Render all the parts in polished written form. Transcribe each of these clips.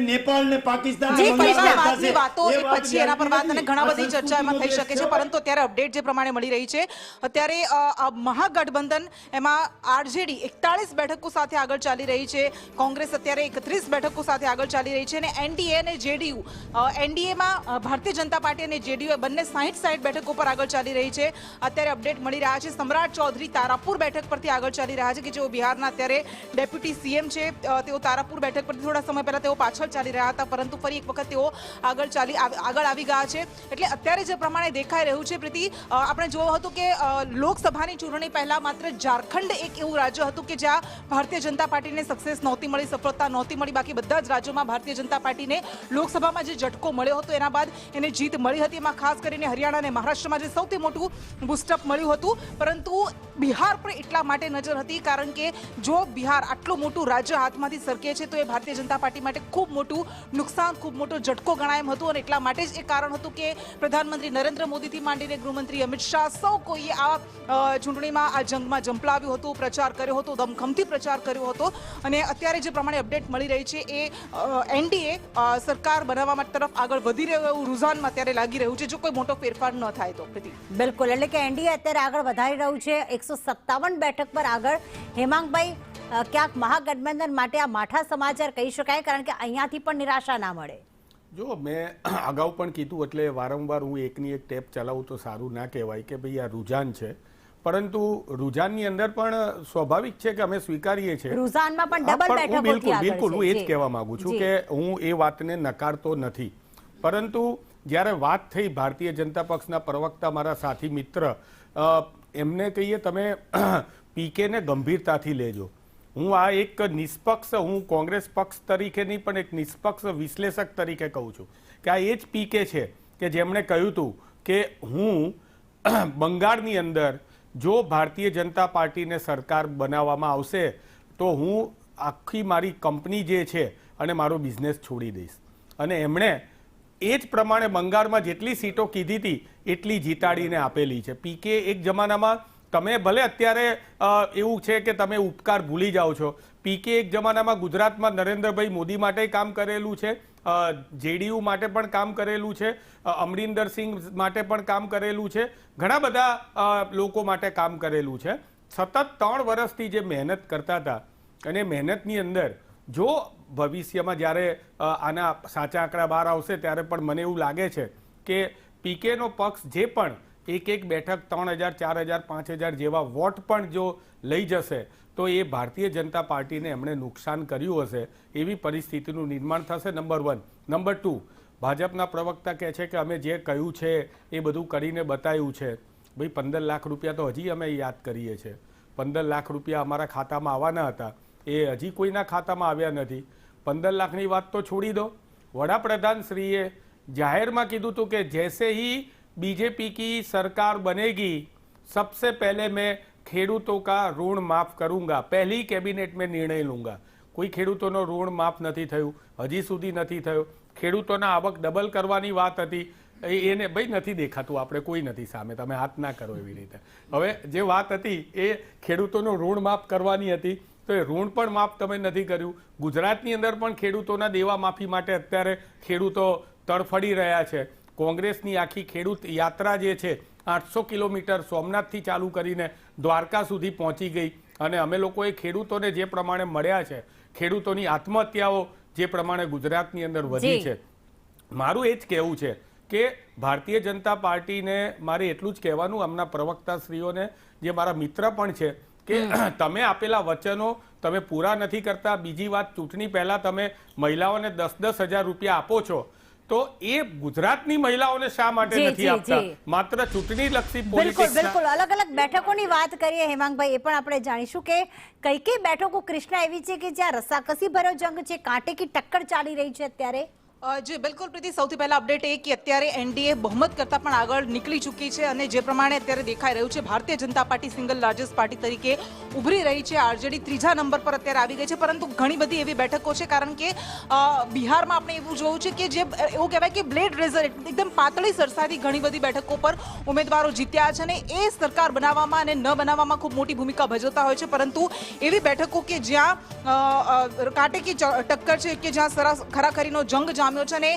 નેપાળ ને પાકિસ્તાન જી ફરિશ્તાબાદની વાતો એ પછી એના પર વાત અને ઘણા બધી ચર્ચા એમાં થઈ શકે છે, પરંતુ અત્યારે અપડેટ જે પ્રમાણે મળી રહી છે, અત્યારે મહાગઠબંધન એમાં આરજેડી 41 બેઠકો સાથે આગળ ચાલી રહી છે, કોંગ્રેસ અત્યારે 31 બેઠકો સાથે આગળ ચાલી રહી છે અને એનડીએ અને જેડીયુ, એનડીએમાં ભારતીય જનતા પાર્ટી અને જેડીયુ બંને 60 બેઠકો પર આગળ ચાલી રહી છે. અત્યારે અપડેટ મળી રહ્યા છે સમ્રાટ ચૌધરી તારાપુર બેઠક પરથી આગળ ચાલી રહ્યા છે કે જેઓ બિહારના અત્યારે ડેપ્યુટી સીએમ છે. તેઓ તારાપુર બેઠક પરથી થોડા સમય પહેલા તેઓ પાછળ ચાલી રહ્યા હતા, પરંતુ ફરી એક વખત તેઓ આગળ આવી ગયા છે. એટલે અત્યારે જે પ્રમાણે દેખાઈ રહ્યું છે પ્રીતિ, આપણે જોયું હતું કે લોકસભાની ચૂંટણી પહેલા માત્ર ઝારખંડ એક એવું રાજ્ય હતું કે જ્યાં ભારતીય જનતા પાર્ટીને સક્સેસ નહોતી મળી, સફળતા નહોતી મળી. બાકી બધા જ રાજ્યોમાં ભારતીય જનતા પાર્ટીને લોકસભામાં જે ઝટકો મળ્યો હતો એના બાદ એને જીત મળી હતી. એમાં ખાસ કરીને હરિયાણા અને મહારાષ્ટ્રમાં જે સૌથી મોટું બુસ્ટઅપ મળ્યું હતું, પરંતુ બિહાર પર એટલા માટે નજર હતી કારણ કે જો બિહાર આટલું મોટું રાજ્ય હાથમાંથી સરકે છે તો એ ભારતીય જનતા પાર્ટી માટે ખૂબ મોટું નુકસાન, ખૂબ મોટો ઝટકો ગણાય એમ હતું. અને એટલા માટે જ એ કારણ હતું કે પ્રધાનમંત્રી નરેન્દ્ર મોદીથી માંડીને ગૃહમંત્રી અમિત શાહ સૌ કોઈએ આ ચૂંટણીમાં આ જંગમાં ઝંપલાવ્યું હતું, પ્રચાર કર્યો હતો, દમખમથી પ્રચાર કર્યો હતો. અને અત્યારે જે પ્રમાણે અપડેટ મળી રહી છે એ એનડીએ સરકાર બનાવવા તરફ આગળ વધી રહ્યું એવું રુઝાનમાં અત્યારે લાગી રહ્યું છે, જો કોઈ મોટો ફેરફાર ન થાય તો. બિલકુલ, એટલે કે એનડીએ અત્યારે આગળ વધારી રહ્યું છે 157 બેઠક પર આગળ. હેમાંગભાઈ, ક્યાંક મહાગઠબંધન માટે આ માઠા સમાચાર કહી શકાય, કારણ કે અહીંયાથી પણ નિરાશા ના મળે. જો મેં અગાઉ પણ કીધું, એટલે વારંવાર હું એકની એક ટેપ ચલાવું તો સારું ના કહેવાય કે ભાઈ આ રુઝાન છે, પરંતુ રુઝાનની અંદર પણ સ્વાભાવિક છે કે અમે સ્વીકારીએ છીએ રુઝાનમાં પણ ડબલ બેઠકોથી આગળ છે. બિલકુલ હું એ જ કહેવા માંગુ છું કે હું એ વાતને નકારતો નથી, પરંતુ જ્યારે વાત થઈ ભારતીય જનતા પક્ષના પ્રવક્તા મારા સાથી મિત્ર એમને કહીએ તમે પીકેને ગંભીરતાથી લેજો. હું આ એક નિષ્પક્ષ, હું કોંગ્રેસ પક્ષ તરીકે નહીં પણ એક નિષ્પક્ષ વિશ્લેષક તરીકે કહું છું કે આ એ જ પીકે છે કે જેમણે કહ્યું હતું કે હું બંગાળની અંદર જો ભારતીય જનતા પાર્ટીને સરકાર બનાવવામાં આવશે તો હું આખી મારી કંપની જે છે અને મારો બિઝનેસ છોડી દઈશ. અને એમણે એ જ પ્રમાણે બંગાળમાં જેટલી સીટો કીધી હતી એટલી જીતાડીને આપેલી છે. પીકે એક જમાનામાં, તમે ભલે અત્યારે એવું છે કે તમે ઉપકાર ભૂલી જાઓ છો, પીકે એક જમાનામાં ગુજરાતમાં નરેન્દ્રભાઈ મોદી માટે કામ કરેલું છે, જેડીયુ માટે પણ કામ કરેલું છે, અમરિંદર સિંહ માટે પણ કામ કરેલું છે, ઘણા બધા લોકો માટે કામ કરેલું છે. સતત 3 વર્ષથી જે મહેનત કરતા હતા અને મહેનતની અંદર જો ભવિષ્યમાં જ્યારે આના સાચા આંકડા બહાર આવશે ત્યારે પણ મને એવું લાગે છે કે પીકેનો પક્ષ જે પણ એક બેઠક 3000, 4000, 5000 જેવા વોટ પણ જો લઈ જશે તો એ ભારતીય જનતા પાર્ટીને એમણે નુકસાન કર્યું હશે એવી પરિસ્થિતિનું નિર્માણ થશે. નંબર 1. નંબર 2, ભાજપના પ્રવક્તા કહે છે કે અમે જે કહ્યું છે એ બધું કરીને બતાવ્યું છે. ભાઈ 15 લાખ રૂપિયા તો હજી અમે યાદ કરીએ છીએ. 15 લાખ રૂપિયા અમારા ખાતામાં આવવાના હતા, એ હજી કોઈના ખાતામાં આવ્યા નથી. 15 લાખની વાત તો છોડી દો, વડાપ્રધાન શ્રીએ જાહેરમાં કીધું હતું કે જૈસે ही बीजेपी की सरकार बनेगी सबसे पहले मैं ખેડૂતો કા ઋણ માફ કरूंगा, પહેલી કેબિનેટ में નિર્ણય લૂંગા. કોઈ ખેડૂતોનો ઋણ માફ નથી થયું, હજી સુધી નથી થયો. ખેડૂતોના આવક ડબલ કરવાની વાત હતી, એને ભાઈ નથી દેખાતું, આપણે કોઈ નથી સામે, તમે હાથ ના કરો એવી રીતે. હવે જે વાત હતી એ ખેડૂતોનું ઋણ માફ કરવાની હતી, તો એ ઋણ પણ માફ તમે નથી કર્યું. ગુજરાતની અંદર પણ ખેડૂતોના દેવા માફી માટે અત્યારે ખેડૂતો તડફડી રહ્યા છે. કોંગ્રેસની આખી ખેડૂત યાત્રા જે છે 800 કિલોમીટર સોમનાથથી ચાલુ કરીને દ્વારકા સુધી પહોંચી ગઈ. અને અમે લોકોએ ખેડૂતોને જે પ્રમાણે મળ્યા છે, ખેડૂતોની આત્મહત્યાઓ જે પ્રમાણે ગુજરાતની અંદર વધી છે, મારું એ જ કહેવું છે કે ભારતીય જનતા પાર્ટીને મારે એટલું જ કહેવાનું, આમના પ્રવક્તાશ્રીઓને જે મારા મિત્ર પણ છે, કે તમે આપેલા વચનો તમે પૂરા નથી કરતા. બીજી વાત, ચૂંટણી પહેલા તમે મહિલાઓને 10-10 હજાર રૂપિયા આપો છો, તો એ ગુજરાતની મહિલાઓને શા માટે નથી આપતા? માત્ર ચૂંટણી લક્ષી પોલિટિક્સ. બિલકુલ અલગ અલગ બેઠકોની વાત કરીએ હેમાંગભાઈ, એ પણ આપણે જાણીશું કે કઈ બેઠકો કૃષ્ણા એવી છે કે જ્યાં રસાકસી ભર્યો જંગ છે, કાંટે કી ટક્કર ચાલી રહી છે અત્યારે. જી બિલકુલ પ્રીતિ, સૌથી પહેલા અપડેટ એ કે અત્યારે એનડીએ બહુમત કરતા પણ આગળ નીકળી ચૂકી છે અને જે પ્રમાણે અત્યારે દેખાઈ રહ્યું છે Bharatiya Janata party single largest party તરીકે ઉભરી રહી છે. આરજેડી ત્રીજા નંબર પર અત્યારે આવી ગઈ છે, પરંતુ ઘણી બધી એવી બેઠકો છે કારણ કે બિહારમાં આપણે એવું જોયું છે કે જે એવું કહેવાય કે બ્લેડ રેઝર એકદમ પાતળી સરસાથી ઘણી બધી બેઠકો પર ઉમેદવારો જીત્યા છે અને એ સરકાર બનાવવામાં અને ન બનાવવામાં ખૂબ મોટી ભૂમિકા ભજવતા હોય છે. પરંતુ એવી બેઠકો કે જ્યાં કાંટેકી ટક્કર છે, કે જ્યાં ખરાખરીનો જંગ જામ્યો છે અને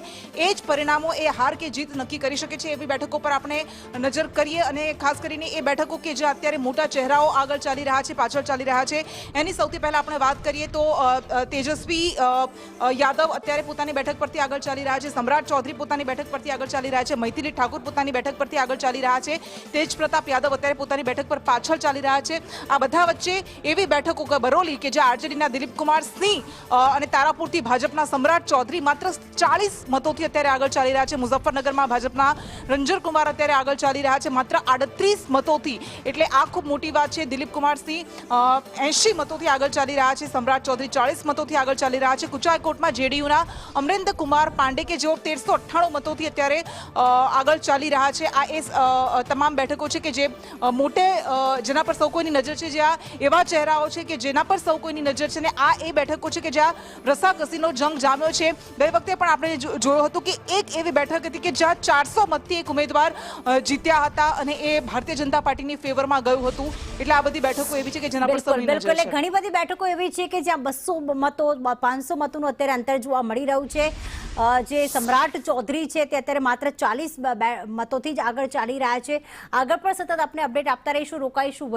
એ જ પરિણામો એ હાર કે જીત નક્કી કરી શકે છે, એવી બેઠકો પર આપણે નજર કરીએ. અને ખાસ કરીને એ બેઠકો કે જે અત્યારે મોટા ચહેરાઓ આગળ ચાલી રહ્યા છે, પાછળ ચાલી રહ્યા છે, એની સૌથી પહેલા આપણે વાત કરીએ તો તેજસ્વી યાદવ અત્યારે પોતાની બેઠક પરથી આગળ ચાલી રહ્યા છે, સમ્રાટ ચૌધરી પોતાની બેઠક પરથી આગળ ચાલી રહ્યા છે, મૈથિલી ઠાકુર પોતાની બેઠક પરથી આગળ ચાલી રહ્યા છે, તેજ પ્રતાપ યાદવ અત્યારે પોતાની બેઠક પર પાછળ ચાલી રહ્યા છે. આ બધા વચ્ચે એવી બેઠકો કે બરોલી કે જે આરજેડીના દિલીપ કુમાર સિંહ અને તારાપુરથી ભાજપના સમ્રાટ ચૌધરી માત્ર 40 મતોથી અત્યારે આગળ ચાલી રહ્યા છે. મુઝફ્ફરનગરમાં ભાજપના રંજન કુમાર અત્યારે આગળ ચાલી રહ્યા છે માત્ર 38 મતોથી, એટલે આ ખૂબ મોટી વાત છે. દિલીપ કુમાર સિંહ 80 મતોથી આગળ ચાલી રહ્યા છે, સમ્રાટ ચૌધરી 40 મતોથી આગળ ચાલી રહ્યા છે. કુચાયકોટમાં જેડીયુના અમરેન્દ્ર કુમાર પાંડે કે જેઓ 1398 મતોથી અત્યારે આગળ ચાલી રહ્યા છે. આ એ તમામ બેઠકો છે કે જે મોટે જેના પર સૌ કોઈની નજર છે, જ્યાં એવા ચહેરાઓ છે કે જેના પર સૌ કોઈની નજર છે, ને આ એ બેઠકો છે કે જ્યાં રસાકસીનો જંગ જામ્યો છે. ગઈ વખતે પણ આપણે જોયું હતું કે એક એવી બેઠક હતી કે જ્યાં 400 મતથી એક ઉમેદવાર જીત્યા હતા અને એ ભારતીય જનતા પાર્ટીની ફેવરમાં ગયું હતું. એટલે આ બધી બેઠકો એવી છે કે જેના પર સૌની નજર બિલકુલ છે. ઘણી બધી બેઠકો એવી છે કે જ્યાં 200 મતો 500 મતોનું અત્યારે અંતર જોવા મળી રહ્યું છે. જે સમ્રાટ ચૌધરી છે તે અત્યારે માત્ર 40 મતોથી જ આગળ ચાલી રહ્યા છે. આગળ પણ સતત આપણે અપડેટ આપતા રહીશું, રોકાઈશું.